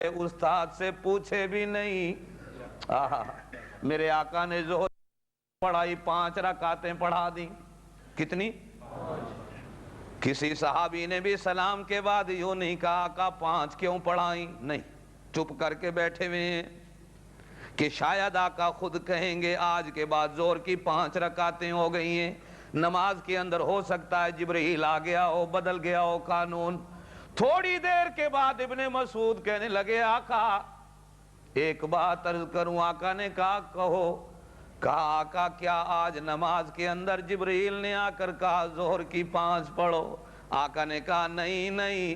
استاد سے پوچھے بھی نہیں. میرے آقا نے ظہر پڑھائی 5 رکعتیں پڑھا دی. کتنی؟ کسی صحابی نے بھی سلام کے بعد یوں نہیں کہا آقا 5 کیوں پڑھائیں؟ نہیں، چپ کر کے بیٹھے ہوئے ہیں کہ شاید آقا خود کہیں گے آج کے بعد ظہر کی 5 رکعتیں ہو گئی ہیں. نماز کے اندر ہو سکتا ہے جبرائیل آ گیا ہو، بدل گیا ہو قانون. تھوڑی دیر کے بعد ابن مسعود کہنے لگے آقا ایک بات عرض کروں. آقا نے کہا کہو. کہا آقا کیا آج نماز کے اندر جبرائیل نے آ کر کہا ظہر کی 5 پڑھو؟ آقا نے کہا نہیں نہیں.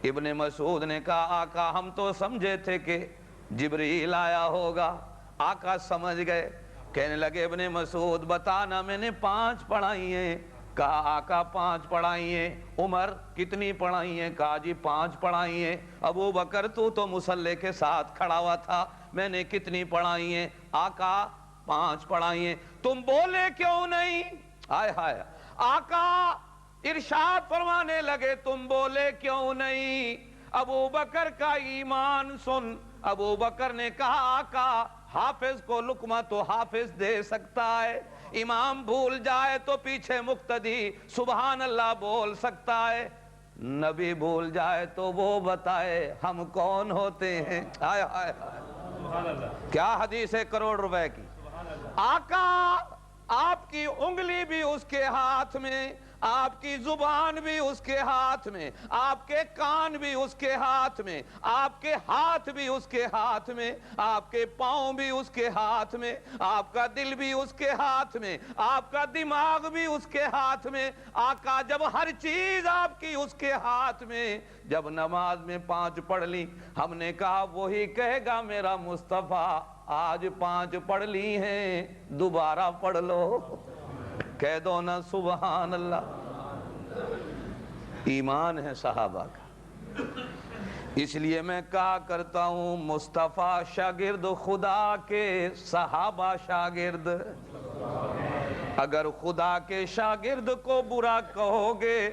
ابن مسعود نے کہا آقا ہم تو سمجھے تھے کہ جبرائیل آیا ہوگا. آقا سمجھ گئے. کہنے لگے ابن مسعود بتانا میں نے 5 پڑھائی ہیں. کہا آقا 5 پڑھائی ہیں. عمر کتنی پڑھائی ہیں؟ کہا جی 5 پڑھائی ہیں. ابو بکر تو مصلی کے ساتھ کھڑا ہوا تھا، میں نے کتنی پڑھائی ہیں؟ آقا 5 پڑھائی ہیں. تم بولے کیوں نہیں؟ ہائے ہائے. آقا ارشاد فرمانے لگے تم بولے کیوں نہیں؟ ابو بکر کا ایمان سن. ابو بکر نے کہا آقا حافظ کو لقمہ تو حافظ دے سکتا ہے، امام بھول جائے تو پیچھے مقتدی سبحان اللہ بول سکتا ہے، نبی بھول جائے تو وہ بتائے ہم کون ہوتے ہیں. آئے آئے کیا حدیث ہے کروڑ روپے کی. آقا آپ کی انگلی بھی اس کے ہاتھ میں، آپ کی زبان بھی اس کے ہاتھ میں، آپ کے کان بھی اس کے ہاتھ میں، آپ کے ہاتھ بھی اس کے ہاتھ میں، آپ کے پاؤں بھی اس کے ہاتھ میں، آپ کا دل بھی اس کے ہاتھ میں، آپ کا دماغ بھی اس کے ہاتھ میں. آقا جب ہر چیز آپ کی اس کے ہاتھ میں، جب نماز میں 5 پڑھ لی ہم نے کہا وہی کہے گا میرا مصطفیٰ آج 5 پڑھ لی ہیں دوبارہ پڑھ لو. کہہ دو نا سبحان اللہ. ایمان ہے صحابہ کا. اس لیے میں کہا کرتا ہوں مصطفیٰ شاگرد خدا کے، صحابہ شاگرد. اگر خدا کے شاگرد کو برا کہو گے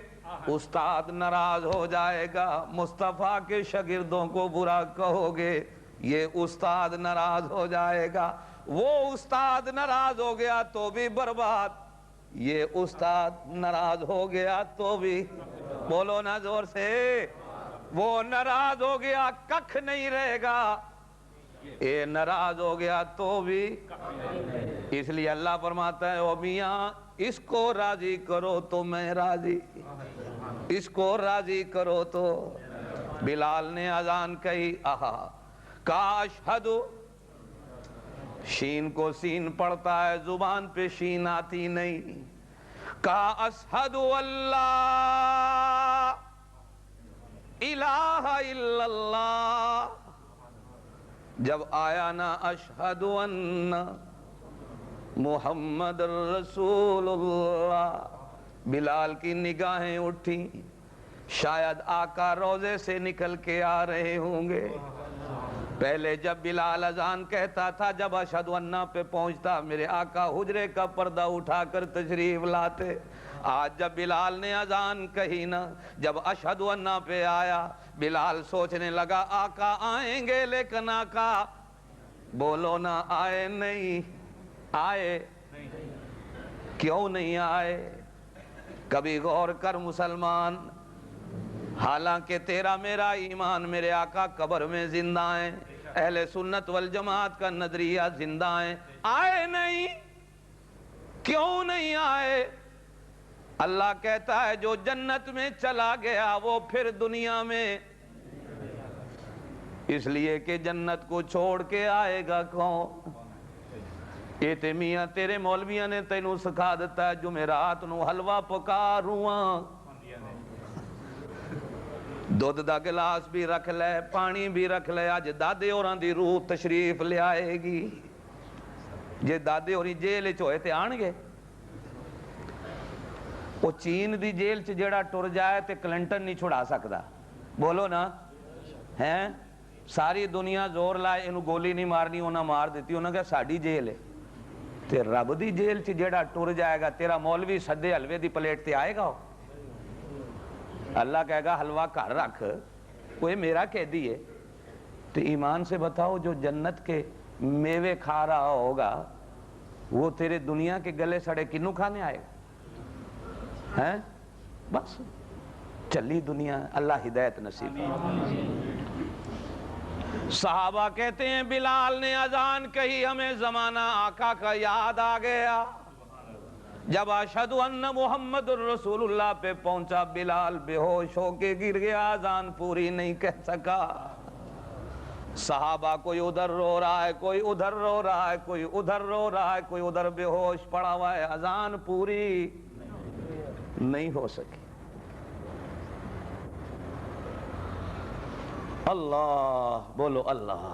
استاد ناراض ہو جائے گا، مصطفیٰ کے شاگردوں کو برا کہو گے یہ استاد ناراض ہو جائے گا. وہ استاد ناراض ہو گیا تو بھی برباد، یہ استاد ناراض ہو گیا تو بھی، بولو نا زور سے، وہ ناراض ہو گیا ککھ نہیں رہے گا، یہ ناراض ہو گیا تو بھی. اس لیے اللہ فرماتا ہے او میاں اس کو راضی کرو تو میں راضی، اس کو راضی کرو تو. بلال نے اذان کہی کاش اشہدو، شین کو سین پڑھتا ہے زبان پہ شین آتی نہیں. کہا اشہدو اللہ الہ الا اللہ. جب آیا نا اشہدو ان محمد رسول اللہ، بلال کی نگاہیں اٹھی. شاید آقا روزے سے نکل کے آ رہے ہوں گے. پہلے جب بلال اذان کہتا تھا جب اشہدو انہ پہ پہنچتا میرے آقا حجرے کا پردہ اٹھا کر تشریف لاتے. آج جب بلال نے اذان کہی نا، جب اشہدو انہ پہ آیا بلال سوچنے لگا آقا آئیں گے، لیکن آقا بولو نا آئے نہیں. آئے کیوں نہیں آئے؟ کبھی غور کر مسلمان، حالانکہ تیرا میرا ایمان میرے آقا قبر میں زندہ ہیں، اہل سنت والجماعت کا نظریہ زندہ ہیں. آئے نہیں، کیوں نہیں آئے؟ اللہ کہتا ہے جو جنت میں چلا گیا وہ پھر دنیا میں، اس لیے کہ جنت کو چھوڑ کے آئے گا کون؟ یہ تے میاں تیرے مولویاں نے تینوں سکھا دیتا ہے جمعرات نو حلوہ پکا رواں، دودھ دا گلاس بھی رکھ لے، پانی بھی رکھ لے. آج دادے اوراں دی روح تشریف لے آئے گی. جے دادے اوری جیل چ ہوئے تے آن گے. وہ چین دی جیل چ جیڑا ٹر جائے تے کلنٹن نہیں چھڑا سکدا، بولو نا ہیں. ساری دنیا زور لائے انہوں گولی نہیں مارنی، انہوں مار دیتی. انہوں نے کہا ساڑی جیل ہے. تے رب دی جیل چ جیڑا ٹر جائے گا تیرا مولوی سدے حلوے دی پلیٹ تے آئے گا. اللہ کہے گا حلوہ گھر رکھ، کوئی میرا قیدی ہے. تو ایمان سے بتاؤ جو جنت کے میوے کھا رہا ہوگا وہ تیرے دنیا کے گلے سڑے کنوں کھانے آئے گا؟ ہیں بس چلی دنیا، اللہ ہدایت نصیب۔ صحابہ کہتے ہیں بلال نے اذان کہی ہمیں زمانہ آقا کا یاد آ گیا۔ جب اشہد ان محمد الرسول اللہ پہ پہنچا بلال بے ہوش ہو کے گر گیا، اذان پوری نہیں کہہ سکا۔ صحابہ کوئی ادھر رو رہا ہے، کوئی ادھر رو رہا ہے، کوئی ادھر رو رہا ہے، کوئی ادھر بے ہوش پڑا ہوا ہے، اذان پوری نہیں ہو سکی۔ اللہ بولو اللہ۔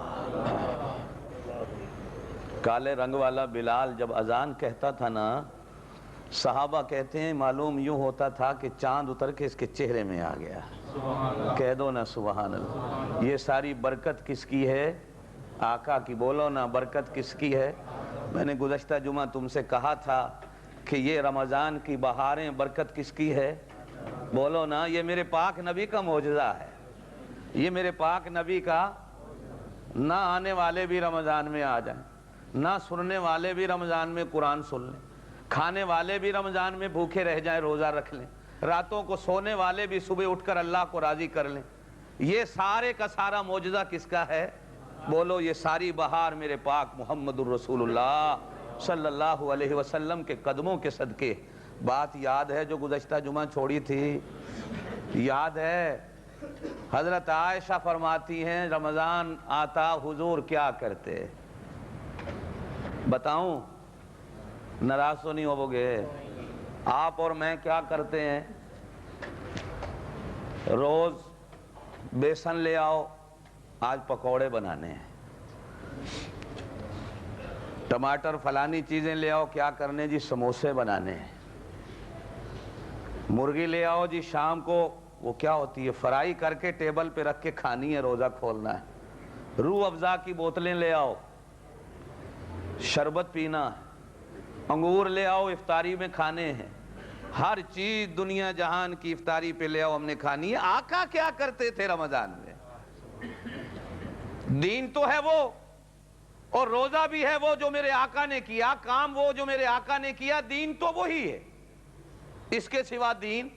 کالے رنگ والا بلال جب اذان کہتا تھا نا، صحابہ کہتے ہیں معلوم یوں ہوتا تھا کہ چاند اتر کے اس کے چہرے میں آ گیا۔ کہہ دو نا سبحان اللہ۔ یہ ساری برکت کس کی ہے؟ آقا کی۔ بولو نا برکت کس کی ہے؟ میں نے گزشتہ جمعہ تم سے کہا تھا کہ یہ رمضان کی بہاریں برکت کس کی ہے؟ بولو نا، یہ میرے پاک نبی کا معجزہ ہے۔ یہ میرے پاک نبی کا، نہ آنے والے بھی رمضان میں آ جائیں، نہ سننے والے بھی رمضان میں قرآن سن لیں، کھانے والے بھی رمضان میں بھوکے رہ جائیں، روزہ رکھ لیں، راتوں کو سونے والے بھی صبح اٹھ کر اللہ کو راضی کر لیں۔ یہ سارے کا سارا معجزہ کس کا ہے؟ بولو یہ ساری بہار میرے پاک محمد الرسول اللہ صلی اللہ علیہ وسلم کے قدموں کے صدقے۔ بات یاد ہے جو گزشتہ جمعہ چھوڑی تھی؟ یاد ہے؟ حضرت عائشہ فرماتی ہیں رمضان آتا حضور کیا کرتے؟ بتاؤں؟ ناراض تو نہیں ہو گے؟ آپ اور میں کیا کرتے ہیں؟ روز بیسن لے آؤ، آج پکوڑے بنانے ہیں۔ ٹماٹر فلانی چیزیں لے آؤ، کیا کرنے جی؟ سموسے بنانے ہیں۔ مرغی لے آؤ جی، شام کو وہ کیا ہوتی ہے فرائی کر کے ٹیبل پہ رکھ کے کھانی ہے، روزہ کھولنا ہے۔ روح افزا کی بوتلیں لے آؤ، شربت پینا ہے۔ انگور لے آؤ، افطاری میں کھانے ہیں۔ ہر چیز دنیا جہان کی افطاری پہ لے آؤ، ہم نے کھانی ہے۔ آقا کیا کرتے تھے رمضان میں؟ دین تو ہے وہ، اور روزہ بھی ہے وہ جو میرے آقا نے کیا، کام وہ جو میرے آقا نے کیا، دین تو وہی ہے۔ اس کے سوا دین؟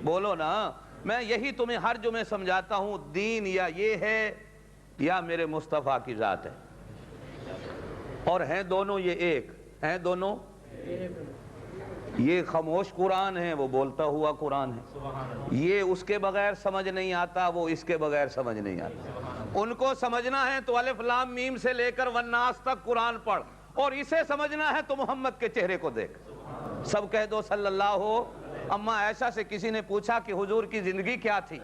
بولو نا۔ میں یہی تمہیں ہر جمعے سمجھاتا ہوں، دین یا یہ ہے یا میرے مصطفیٰ کی ذات ہے، اور ہیں دونوں یہ ایک ہیں، دونوں یہ خاموش قرآن ہے، وہ بولتا ہوا قرآن ہے۔ یہ اس کے بغیر سمجھ نہیں آتا، وہ اس کے بغیر سمجھ نہیں آتا۔ ان کو سمجھنا ہے تو الف لام میم سے لے کر والناس تک قرآن پڑھ، اور اسے سمجھنا ہے تو محمد کے چہرے کو دیکھ۔ سب کہہ دو صلی اللہ ہو۔ اما عائشہ سے کسی نے پوچھا کہ حضور کی زندگی کیا تھی،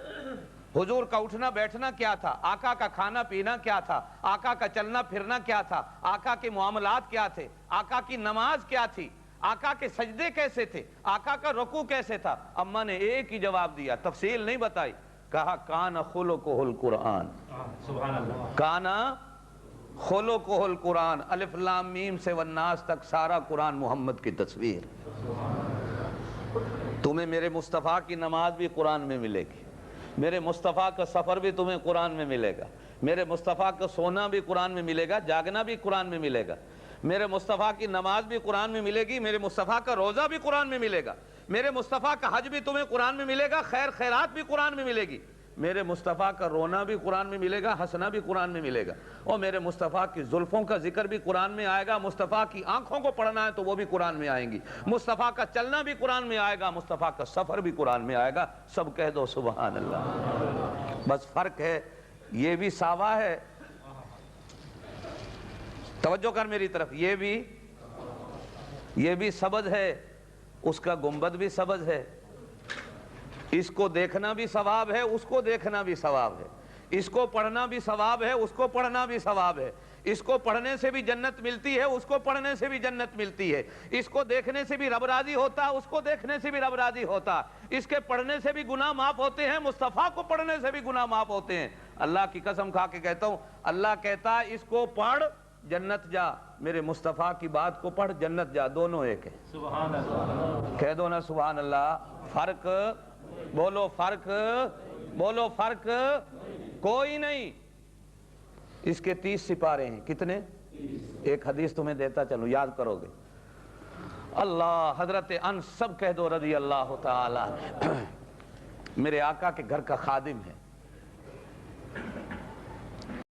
حضور کا اٹھنا بیٹھنا کیا تھا، آقا کا کھانا پینا کیا تھا، آقا کا چلنا پھرنا کیا تھا، آقا کے معاملات کیا تھے، آقا کی نماز کیا تھی، آقا کے سجدے کیسے تھے، آقا کا رکوع کیسے تھا؟ اماں نے ایک ہی جواب دیا، تفصیل نہیں بتائی، کہا کان خلقہ القرآن۔ کان خلقہ القرآن، الف لام میم سے والناس تک سارا قرآن محمد کی تصویر۔ تمہیں میرے مصطفیٰ کی نماز بھی قرآن میں ملے گی، میرے مصطفیٰ کا سفر بھی تمہیں قرآن میں ملے گا، میرے مصطفیٰ کا سونا بھی قرآن میں ملے گا، جاگنا بھی قرآن میں ملے گا، میرے مصطفیٰ کی نماز بھی قرآن میں ملے گی، میرے مصطفیٰ کا روزہ بھی قرآن میں ملے گا، میرے مصطفیٰ کا حج بھی تمہیں قرآن میں ملے گا، خیر خیرات بھی قرآن میں ملے گی، میرے مصطفیٰ کا رونا بھی قرآن میں ملے گا، ہنسنا بھی قرآن میں ملے گا، اور میرے مصطفیٰ کی زلفوں کا ذکر بھی قرآن میں آئے گا، مصطفیٰ کی آنکھوں کو پڑھنا ہے تو وہ بھی قرآن میں آئیں گی، مصطفیٰ کا چلنا بھی قرآن میں آئے گا، مصطفیٰ کا سفر بھی قرآن میں آئے گا۔ سب کہہ دو سبحان اللہ۔ بس فرق ہے، یہ بھی ساوا ہے، توجہ کر میری طرف، یہ بھی سبز ہے، اس کا گنبد بھی سبز ہے، اس کو دیکھنا بھی ثواب ہے، اس کو دیکھنا بھی ثواب ہے، اس کو پڑھنا بھی ثواب ہے، اس کو پڑھنا بھی ثواب ہے، اس کو پڑھنے سے بھی جنت ملتی ہے، اس کو پڑھنے سے بھی جنت ملتی ہے، اس کو دیکھنے سے بھی رب راضی ہوتا ہے، اس کو دیکھنے سے بھی رب راضی ہوتا ہے، اس کے پڑھنے سے بھی گناہ معاف ہوتے ہیں، مصطفیٰ کو پڑھنے سے بھی گناہ معاف ہوتے ہیں۔ اللہ کی قسم کھا کے کہتا ہوں، اللہ کہتا ہے اس کو پڑھ جنت جا، میرے مصطفیٰ کی بات کو پڑھ جنت جا، دونوں ایک ہیں۔ سبحان اللہ، کہہ دو نا سبحان اللہ۔ فرق بولو، فرق بولو، فرق کوئی نہیں۔ اس کے 30 سپارے ہیں. کتنے؟ ایک حدیث تمہیں دیتا چلو، یاد کرو گے. اللہ، حضرت انس، سب کہہ دو رضی اللہ تعالی. میرے آقا کے گھر کا خادم ہے.